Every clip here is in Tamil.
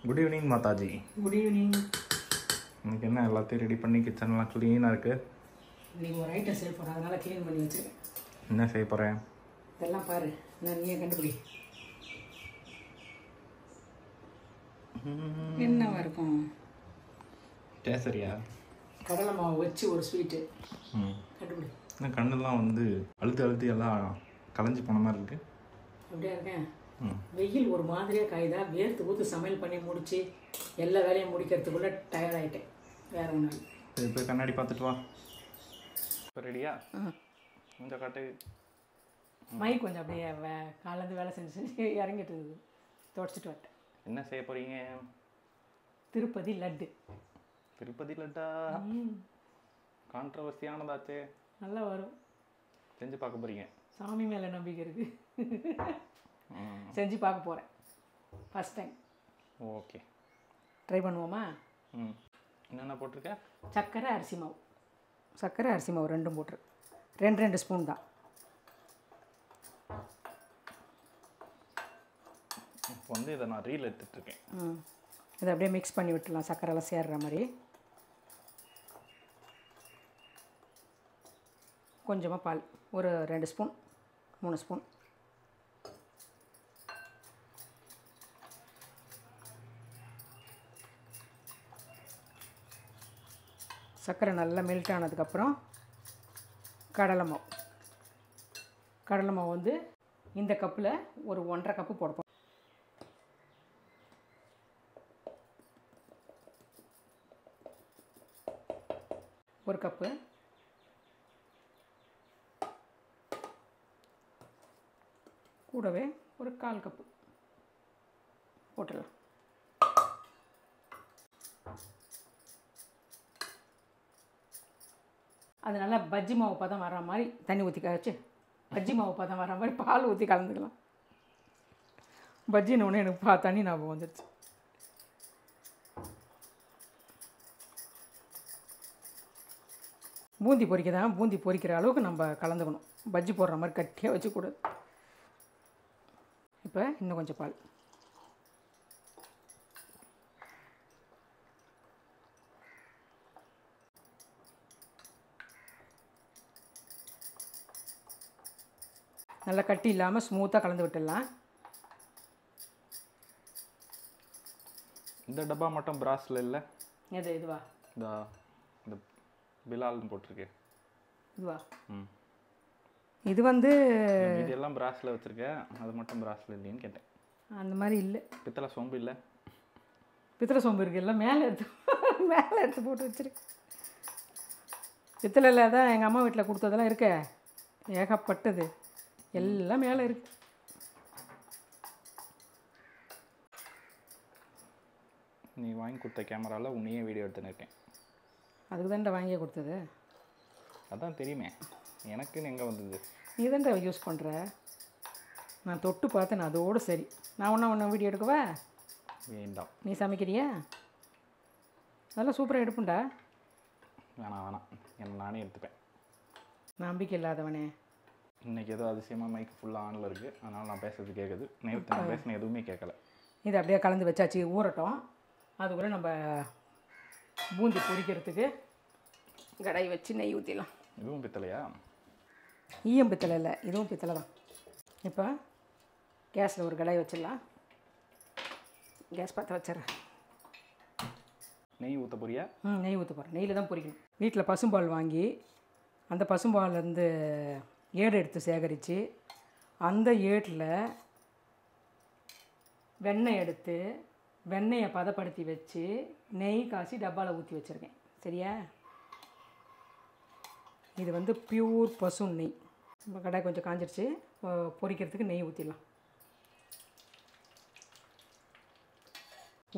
Good evening Mataji. Good evening. இன்னைக்கு என்ன எல்லாத்தையும் ரெடி பண்ணி கிச்சன்லாம் க்ளீனாக இருக்குது. இன்றைக்கி ஒரு ஐட்டம் செய்ய போகிறேன், அதனால் க்ளீன் பண்ணி வச்சுருக்கேன். என்ன செய்ய போகிறேன்? இதெல்லாம் பாரு, நான் நீயே கண்டுபிடி. என்னவா இருக்கும்? கேசரியா? கடலை மாவு வச்சு ஒரு ஸ்வீட்டு. கண்டுபிடி. இன்னும் கண்ணெல்லாம் வந்து அழுத்தி எல்லாம் கலைஞ்சி போன மாதிரி இருக்குது. அப்படியா இருக்கேன். வெயில் ஒரு மாதிரியாக காய்தா, வேர்த்து ஊற்று சமையல் பண்ணி முடித்து எல்லா வேலையும் முடிக்கிறதுக்குள்ளே டயர்ட் ஆகிட்டேன். வேற ஒன்றும் இல்லை. சரி, போய் கண்ணாடி பார்த்துட்டு வா. இப்போ ரெடியா? கொஞ்சம் காட்டு. மைக் கொஞ்சம் அப்படியே காலேருந்து வேலை செஞ்சு இறங்கிட்டு இருந்தது, தொடச்சிட்டு வரட்டேன். என்ன செய்ய போகிறீங்க? திருப்பதி லட்டு. திருப்பதி லட்டா? கான்ட்ரவர்சியானதாச்சே. நல்லா வரும். செஞ்சு பார்க்க போகிறீங்க? சாமி மேலே நம்பிக்கை இருக்குது. செஞ்சு பார்க்க போகிறேன், ஃபஸ்ட் டைம். ஓகே, ட்ரை பண்ணுவோமா? என்னென்ன போட்டிருக்க? சர்க்கரை அரிசி மாவு. சர்க்கரை அரிசி மாவு ரெண்டும் போட்டுரு. 2 ஸ்பூன் தான். இப்போ வந்து இதை நான் ரீல் எடுத்துகிட்ருக்கேன். இதை அப்படியே மிக்ஸ் பண்ணி விட்டுடலாம், சர்க்கரைலாம் சேர்ற மாதிரி. கொஞ்சமாக பால், ஒரு 2 ஸ்பூன் 3 ஸ்பூன். சர்க்கரை நல்லா மெல்ட் ஆனதுக்கப்புறம் கடலை மாவு. கடலை மாவு வந்து இந்த கப்பில் ஒரு 1.5 கப்பு போடுப்போம். ஒரு கப்பு. கூடவே ஒரு 1/4 கப்பு போட்டுடலாம். அது நல்லா பஜ்ஜி மாவு பதம் வர மாதிரி தண்ணி ஊற்றி வச்சு, பஜ்ஜி மாவு பதம் வர மாதிரி பால் ஊற்றி கலந்துக்கலாம். பஜ்ஜின்னு ஒன்று எனக்கு தண்ணி ஞாபகம் வந்துடுச்சு. பூந்தி பொரிக்கதான், பூந்தி பொரிக்கிற அளவுக்கு நம்ம கலந்துக்கணும். பஜ்ஜி போடுற மாதிரி கட்டியாக வச்சுக்கூடாது. இப்போ இன்னும் கொஞ்சம் பால். நல்லா கட்டி இல்லாமல் ஸ்மூத்தாக கலந்து விட்டுடலாம். இந்த டப்பா மட்டும் பிராஸில் இல்லை. எது? இதுவா? இந்த பிலால்னு போட்டிருக்கேன். இதுவா? இது வந்து இதெல்லாம் பிராஸில் வச்சுருக்கேன், அது மட்டும் பிராஸில் இல்லைன்னு கேட்டேன். அந்த மாதிரி இல்லை. பித்தளை சொம்பு இல்லை? பித்தளை சொம்பு இருக்குது, எல்லாம் மேலே எடுத்து போட்டு வச்சுருக்கு. பித்தளையில் தான் எங்கள் அம்மா வீட்டில் கொடுத்ததெல்லாம் இருக்க, ஏகப்பட்டது எல்லாம் மேலே இருக்கு. நீ வாங்கி கொடுத்த கேமராவில் உன்னையே வீடியோ எடுத்துன்னு இருக்கேன். அதுக்கு தான்டா வாங்கியே கொடுத்தது. அதான் தெரியுமே, எனக்குன்னு எங்கே வந்தது? நீ தான்டா யூஸ் பண்ணுற. நான் தொட்டு பார்த்தேன், அதோடு சரி. நான் ஒன்றா வீடியோ எடுக்கவா? வேண்டாம். நீ சமைக்கிறியா? அதெல்லாம் சூப்பராக எடுப்புண்டா. வேணாம், என்ன நானே எடுத்துப்பேன். நம்பிக்கை இல்லாதவனே. இன்றைக்கி ஏதோ அதிசயமாக மைக் ஃபுல்லாக ஆனில் இருக்குது, அதனால் நான் பேசுறது கேட்குது. நேற்று நான் பேசின எதுவுமே கேட்கல. இதை அப்படியே கலந்து வச்சாச்சு, ஊறட்டும். அதுக்குள்ளே நம்ம பூந்தி பொரிக்கிறதுக்கு கடாய் வச்சு நெய் ஊற்றிடலாம். இதுவும் பித்தளையா? ஈயம் பித்தளை இல்லை, இதுவும் பித்தளை தான். இப்போ கேஸில் ஒரு கடாய் வச்சிடலாம். கேஸ் பற்ற வச்சிட்றேன். நெய் ஊற்ற போறியா? நெய் ஊற்ற போகிறேன். நெய்யில் தான் பொரிக்கணும். வீட்டில் பசும்பால் வாங்கி அந்த பசும்பால்லேருந்து ஏடு எடுத்து சேகரித்து அந்த ஏட்டில் வெண்ணெய் எடுத்து வெண்ணெயை பதப்படுத்தி வச்சு நெய் காய்ச்சி டப்பாவில் ஊற்றி வச்சுருக்கேன். சரியா? இது வந்து பியூர் பசு நெய். இப்போ கடாய் கொஞ்சம் காஞ்சிருச்சு, பொரிக்கிறதுக்கு நெய் ஊற்றிடலாம்.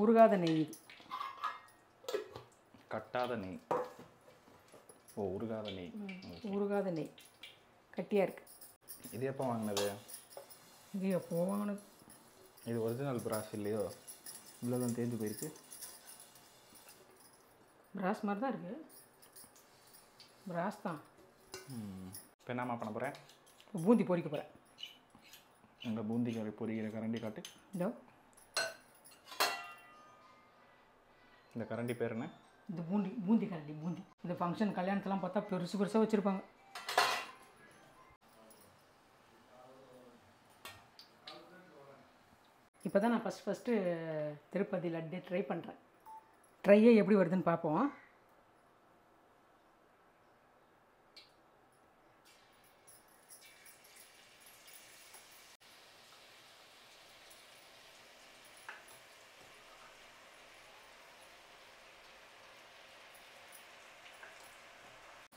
உருகாத நெய் இது. கட்டாத நெய். ஓ, உருகாத நெய். உருகாத நெய் கட்டியாக இருக்குது. இது எப்போ வாங்கினது? இது எப்போ வாங்கினது? இது ஒரிஜினல் பிராஸ் இல்லையோ? இவ்வளோ தான் தேஞ்சு போயிருக்கு. பிராஸ் மாதிரி தான் இருக்குது. பிராஸ் தான். இப்போ என்னம்மா பண்ண போகிறேன்? பூந்தி பொரிக்க போகிறேன். எங்கள் பூந்தி பொரிக்கிற கரண்டி காட்டு. இதோ இந்த கரண்டி பேர் என்ன? இது பூந்தி கரண்டி, பூந்தி. இந்த ஃபங்க்ஷன் கல்யாணத்தெலாம் பார்த்தா பெருசு பெருசாக வச்சுருப்பாங்க. இப்போ தான் நான் ஃபஸ்ட்டு திருப்பதி லட்டு ட்ரை பண்ணுறேன். ட்ரையே எப்படி வருதுன்னு பார்ப்போம்.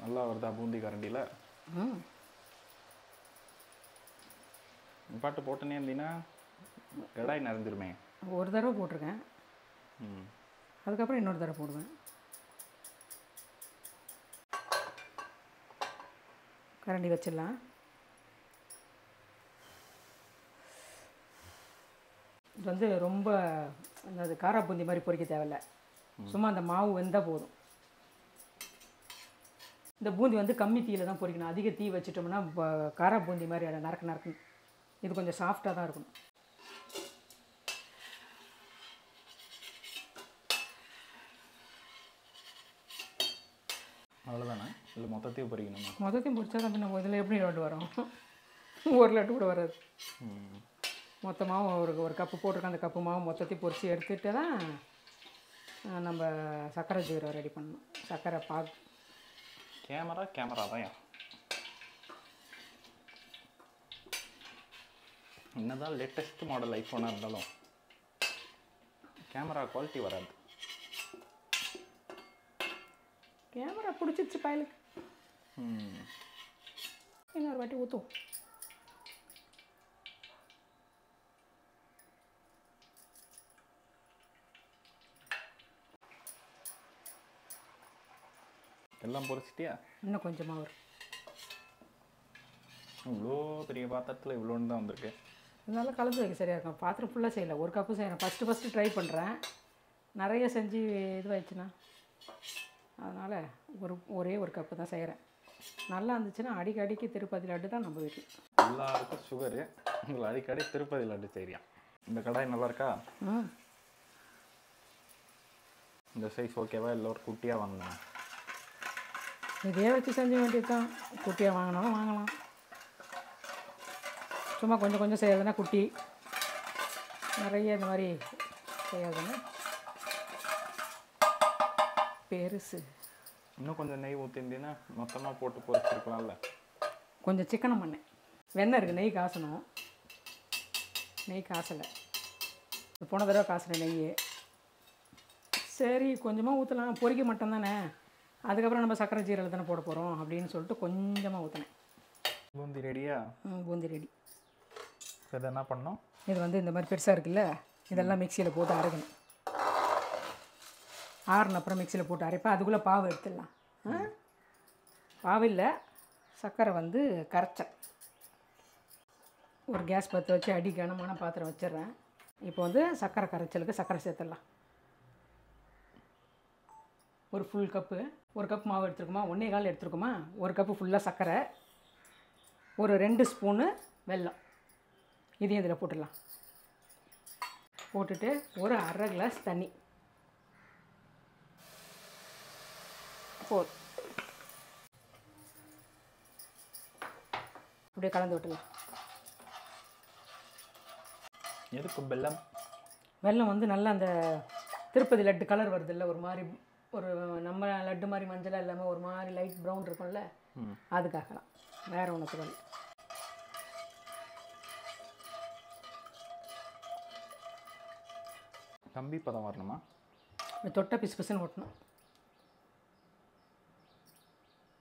நல்லா வருதா பூந்தி கரண்டியில்? பாட்டு போட்டுனே இருந்தீங்கன்னா கடாய் நிறைஞ்சிருமே. ஒரு தடவை போட்டிருக்கேன், அதுக்கப்புறம் இன்னொரு தடவை போடுவேன். கரண்டி வச்சிடலாம். இது வந்து ரொம்ப அந்த காரா பூந்தி மாதிரி பொரிக்க தேவையில்லை, சும்மா அந்த மாவு வெந்தால் போதும். இந்த பூந்தி வந்து கம்மி தீயில் தான் பொரிக்கணும். அதிக தீ வச்சுட்டோம்னா காரா பூந்தி மாதிரி நறுக்கு நறுக்கு. இது கொஞ்சம் சாஃப்டாக தான் இருக்கணும். அவ்வளோதானே? இல்லை மொத்தத்தையும் பொரிக்கணுமா? மொத்தத்தையும் பொரிச்சா தான் பின்ன இதில் எப்படி லட்டு வரும்? ஒரு லட்டு கூட வராது. மொத்தமாகவும் ஒரு கப்பு போட்டிருக்க அந்த கப்பு மாவு மொத்தத்தையும் பொரித்து எடுத்துகிட்டு தான் நம்ம சர்க்கரை ஜீரோ ரெடி பண்ணணும். சர்க்கரை பாகு. கேமரா தான். என்னதான் லேட்டஸ்ட் மாடல் ஐஃபோனாக இருந்தாலும் கேமரா குவாலிட்டி வராது. கேமரா பிடிச்சிருச்சு பயலுக்கு. இன்னொரு வாட்டி ஊற்றும். எல்லாம் பொரிச்சிட்டியா? இன்னும் கொஞ்சமாக வரும். இவ்வளோ பெரிய பாத்திரத்தில் இவ்வளோன்னு தான் வந்திருக்கு. அதனால கலந்து வைக்க சரியாக இருக்கும். பாத்திரம் ஃபுல்லாக செய்யலை, ஒரு கப்பு செய்கிறேன். ஃபஸ்ட்டு ட்ரை பண்ணுறேன். நிறைய செஞ்சு இதுவாகிடுச்சுன்னா அதனால் ஒரே ஒரு கப்பு தான் செய்கிறேன். நல்லா இருந்துச்சுன்னா அடிக்கடிக்கு திருப்பதி லட்டு தான் நம்ம வீட்டில். எல்லாருக்கும் சுகரு, உங்களை அடிக்கடி திருப்பதி லட்டு செய்யறியா? இந்த கடாய் நல்லா இருக்கா? இந்த சைஸ் ஓகேவா? இல்லை ஒரு குட்டியாக வாங்கினேன். இதே வச்சு செஞ்ச வேண்டியது தான். குட்டியாக வாங்கினாலும் வாங்கலாம். சும்மா கொஞ்சம் கொஞ்சம் செய்யறதுன்னா குட்டி, நிறைய இந்த மாதிரி செய்யறதுன்னா பெருசு. இன்னும் கொஞ்சம் நெய் ஊற்றிருந்தீங்கன்னா மொத்தமாக போட்டு பொரிச்சிருக்கலாம்ல. கொஞ்சம் சிக்கனம் பண்ணேன். வெண்ணெய் இருக்குது, நெய் காசணும். நெய் காசலை, போன தடவை காசுன நெய். சரி கொஞ்சமாக ஊற்றலாம், பொரிக்க மட்டும் தானே, அதுக்கப்புறம் நம்ம சர்க்கரை ஜீரகம் தானே போட போகிறோம் அப்படின்னு சொல்லிட்டு கொஞ்சமாக ஊற்றினேன். பூந்தி ரெடியா? பூந்தி ரெடி. இதை என்ன பண்ணோம்? இது வந்து இந்த மாதிரி பெருசாக இருக்குல்ல, இதெல்லாம் மிக்சியில் போட்டு அரைக்கணும். ஆறுன அப்புறம் மிக்சியில் போட்டு அரைப்பேன். அதுக்குள்ளே பாவு எடுத்துடலாம். பாவில்லை, சர்க்கரை வந்து கரைச்சேன். ஒரு கேஸ் பற்ற வச்சு அடி கனமான பாத்திரம் வச்சிடுறேன். இப்போ வந்து சர்க்கரை கரைச்சலுக்கு சர்க்கரை சேர்த்துடலாம். ஒரு ஃபுல் கப்பு, ஒரு கப் மாவு எடுத்துருக்குமா, 1.25 எடுத்துருக்குமா, ஒரு கப்பு ஃபுல்லாக சர்க்கரை, ஒரு 2 ஸ்பூனு வெல்லம். இதையும் இதில் போட்டுடலாம். போட்டுட்டு ஒரு 1/2 கிளாஸ் தண்ணி போதும். அப்படியே கலந்து விட்டுலாம். எதுக்கு வெல்லம்? வெல்லம் வந்து நல்லா அந்த திருப்பதி லட்டு கலர் வருது இல்லை, ஒரு மாதிரி ஒரு நம்ம லட்டு மாதிரி மஞ்சளாக இல்லாமல் ஒரு மாதிரி லைட் ப்ரௌன் இருக்கும்ல, அதுக்காகலாம், வேறு ஒன்றுக்கு இல்லை. கம்பி பதம் வரணுமா? தொட்டை பிசு பிசுன்னு ஒட்டணும்.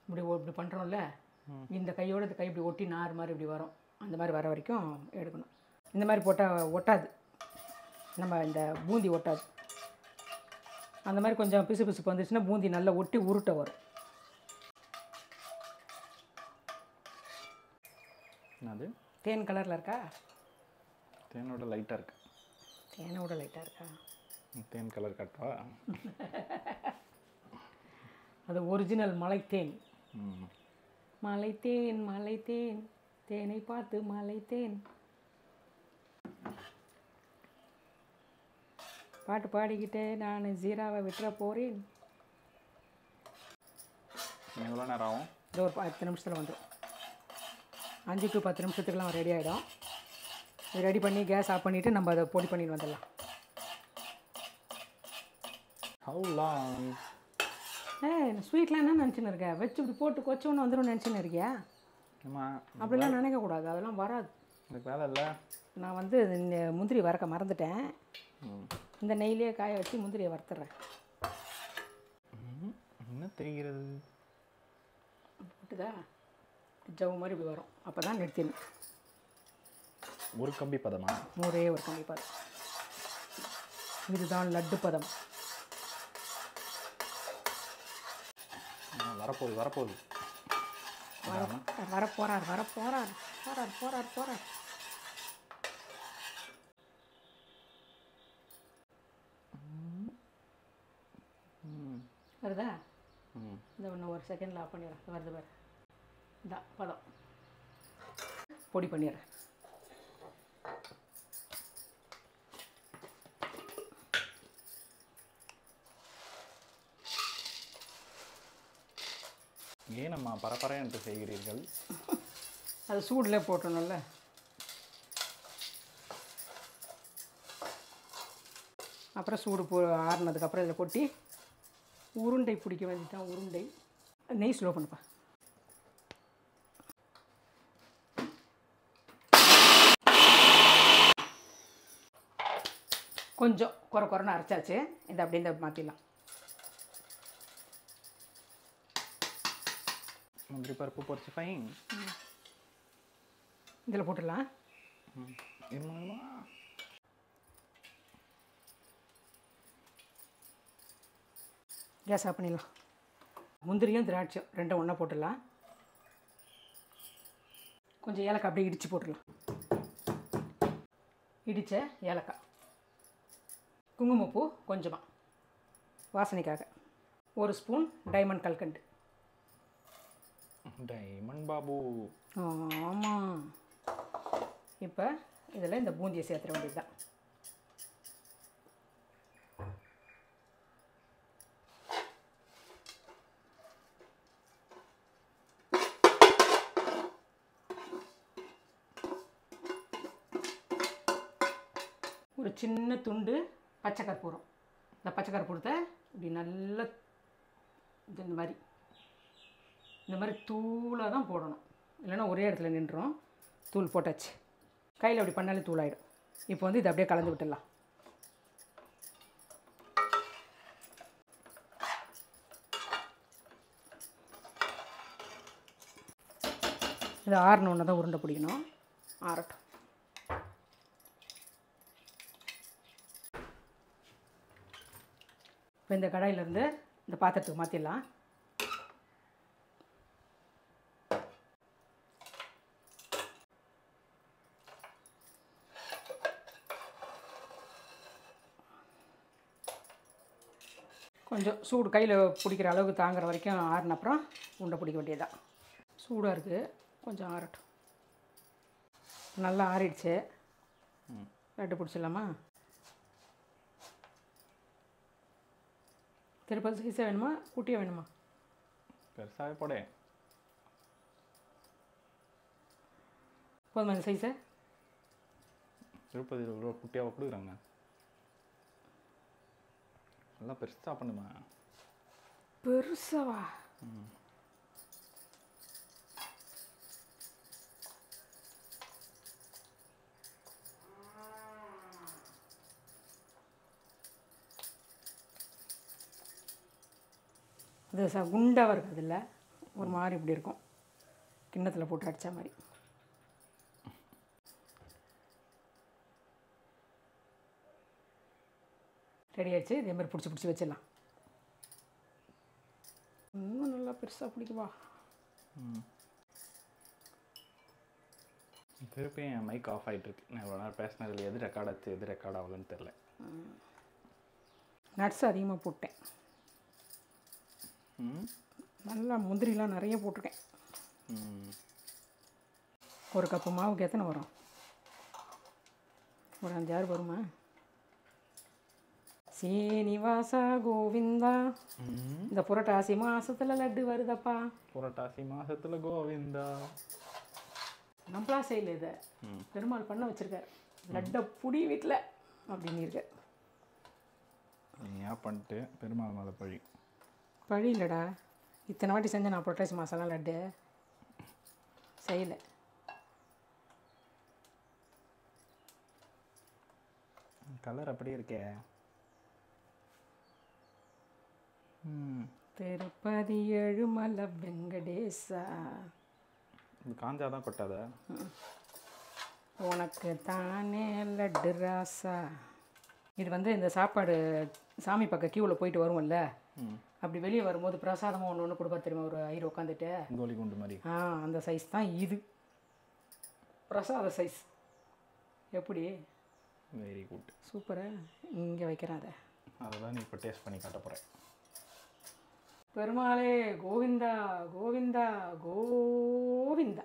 இப்படி பண்ணுறோம்ல, இந்த கையோடு இந்த கை இப்படி ஒட்டி நார் மாதிரி இப்படி வரும். அந்த மாதிரி வர வரைக்கும் எடுக்கணும். இந்த மாதிரி போட்டால் ஒட்டாது, நம்ம இந்த பூந்தி ஒட்டாது. அந்த மாதிரி கொஞ்சம் பிசு பிசுப்பு வந்துச்சுன்னா பூந்தி நல்லா ஒட்டி உருட்ட வரும். அது தேன் கலரில் இருக்கா? தேனோட லைட்டாக இருக்கு. தேனோட லைட்டாக இருக்கா? தேன் கலர் காட்டவா? அது ஒரிஜினல் மலைத்தேன். மலைத்தேன் மலைத்தேன், தேனை பார்த்து மலைத்தேன். பாட்டு பாடிக்கிட்டே நான் ஜீராவை விட்டுற போகிறேன். எவ்வளோ நேரம் ஆகும்? இது ஒரு 10 நிமிஷத்தில் வந்துடும். 5 to 10 நிமிஷத்துக்குலாம் ரெடி ஆகிடும். இது ரெடி பண்ணி கேஸ் ஆஃப் பண்ணிவிட்டு நம்ம அதை பொடி பண்ணிட்டு வந்துடலாம். How long? ஸ்வீட்லாம் என்ன நினச்சின்னு இருக்கேன்? வச்சு இப்படி போட்டு கொச்சோன்னு வந்துடும் நினச்சின்னு இருக்கியா? ஆமாம், அப்படிலாம் நினைக்கக்கூடாது, அதெல்லாம் வராது. எனக்கு வேலை இல்லை. நான் வந்து இந்த முந்திரி வறுக்க மறந்துட்டேன். இந்த நெய்லேயே காய வச்சு முந்திரியை வறுத்துறேன். என்ன தெரிகிறது? போட்டுதா ஜவு மாதிரி இப்படி வரும். அப்போ தான் நிறுத்திடணும். ஒரு கம்பி பதமா? ஒரே ஒரு கம்பி பதம். இதுதான் லட்டு பதம். வரப்போகுது வரப்போகுது. வரப்போறார் வரப்போறார் போறார் போறார் போறார். வருதா? இந்த ஒன்று ஒரு செகண்டில் ஆஃப் பண்ணிடுறேன். வருது பாரு, இதான் பதம். பொடி பண்ணிடுறேன். ஏன் நம்ம பரபர என்று செய்கிறீர்கள்? அது சூடில் போட்டணும்ல. அப்புறம் சூடு ஆறுனதுக்கப்புறம் இதில் கொட்டி உருண்டை பிடிக்க வேண்டியதான். உருண்டை நெய் ஸ்லோ பண்ணுப்பா. கொஞ்சம் குறைன்னு அரைச்சாச்சு. இதை அப்படியே இந்த மாற்றிடலாம். முந்திரி பருப்பு பொரிச்சு ஃபைன். இதில் போட்டுடலாம். கேஸ் ஆஃப் பண்ணிடலாம். முந்திரியும் திராட்சையும் ரெண்டும் ஒன்றா போட்டுடலாம். கொஞ்சம் ஏலக்காய் அப்படியே இடித்து போட்டுடலாம். இடித்த ஏலக்காய், குங்குமப்பூ கொஞ்சமாக வாசனைக்காக, 1 ஸ்பூன் டைமண்ட் கல்கண்டு. டைமண்ட் பாபு. ஆமாம். இப்போ இதில் இந்த பூந்தியை சேர்த்துற வேண்டியது தான். ஒரு சின்ன துண்டு பச்சை கற்பூரம். இந்த பச்சை கற்பூரத்தை இப்படி நல்லா இந்த மாதிரி தூளாக தான் போடணும், இல்லைன்னா ஒரே இடத்துல நின்றுடும். தூள் போட்டாச்சு. கையில் அப்படி பண்ணாலே தூளாயிடும். இப்போ வந்து இதை அப்படியே கலந்து விட்டுடலாம். இது ஆறணுன்னு தான் உருண்டை பிடிக்கணும். ஆறட்டும். இப்போ இந்த கடாயிலேருந்து இந்த பாத்திரத்துக்கு மாற்றிடலாம். கொஞ்சம் சூடு கையில் பிடிக்கிற அளவுக்கு தாங்குற வரைக்கும் ஆறின அப்புறம் உருண்டை பிடிக்க வேண்டியதுதான். சூடாக இருக்குது, கொஞ்சம் ஆறட்டும். நல்லா ஆறிடுச்சு. லட்டு பிடிச்சிடலாமா? திருப்பதி சைஸாக வேணுமா குட்டியாக வேணுமா? பெருசாகவே போடே. போதுமா இந்த சைஸை? திருப்பதி குட்டியாக கொடுக்குறாங்க. நல்லா பெருசாக பண்ணுமா? பெருசாவா? அது குண்டாக இருக்குது. இல்லை, ஒரு மாதிரி இப்படி இருக்கும், கிண்ணத்தில் போட்டு அடித்த மாதிரி. ரெடி ஆகிடுச்சு. இதே மாதிரி பிடிச்சி வச்சிடலாம். இன்னும் நல்லா பெருசாக பிடிக்குவா? திருப்பி என் மைக் ஆஃப் ஆகிட்டுருக்கு. நான் இவ்வளோ நேரம் பேசினதில் எது ரெக்கார்ட் ஆச்சு எது ரெக்கார்ட் ஆகலன்னு தெரில. நட்ஸ் அதிகமாக போட்டேன். நல்லா முந்திரிலாம் நிறைய போட்டிருக்கேன். ஒரு கப்பு மாவுக்கு எத்தனை வரும்? ஒரு 5-6 வருமா? சீனிவாசா கோவிந்தா. இந்த புரட்டாசி மாசத்துல லட்டு வருதப்பா. புரட்டாசி மாசத்துல கோவிந்தா. நம்மளா செய்யல இதை, பெருமாள் பண்ண வச்சிருக்காரு. லட்டை புடி வீட்டில் அப்படின்னு இருக்க. நீ ஏன் பண்ணிட்டு பெருமாள் மேலே பழி? பழி இல்லைடா, இத்தனை வாட்டி செஞ்சேன் நான் புரட்டாசி மாதம்லாம் லட்டு செய்யலை. கலர் அப்படியே இருக்கே. திருப்பதி ஏழுமலை வெங்கடேசா. இது காஞ்சாதான் கொட்டாத. உனக்கு தானே லட்டு ராசா. இது வந்து இந்த சாப்பாடு சாமி பக்கம் கியூவில் போயிட்டு வருவோம்ல, அப்படி வெளியே வரும்போது பிரசாதமாக ஒன்று ஒன்று கொடுப்பா தெரியுமா, ஒரு ஐயர் உட்காந்துட்டு கோலி குண்டு மாதிரி. அந்த சைஸ் தான் இது, பிரசாத சைஸ். எப்படி? வெரி குட், சூப்பரா. இங்கே வைக்கிறேன் அதை தான் நீ இப்போ டேஸ்ட் பண்ணி காட்ட போகிறேன். பெருமாளே கோவிந்தா கோவிந்தா கோவிந்தா.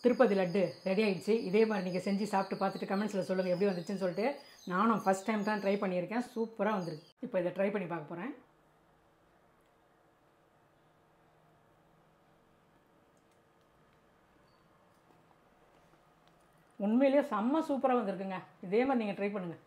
திருப்பதி லட்டு ரெடி ஆகிடுச்சு. இதே மாதிரி நீங்கள் செஞ்சு சாப்பிட்டு பார்த்துட்டு கமெண்ட்ஸில் சொல்லுங்கள் எப்படி வந்துச்சுன்னு சொல்லிட்டு. நானும் ஃபஸ்ட் டைம் தான் ட்ரை பண்ணியிருக்கேன், சூப்பராக வந்திருக்கு. இப்போ இதை ட்ரை பண்ணி பார்க்க போகிறேன். உண்மையிலேயே செம்ம சூப்பராக வந்திருக்குங்க. இதே மாதிரி நீங்கள் ட்ரை பண்ணுங்கள்.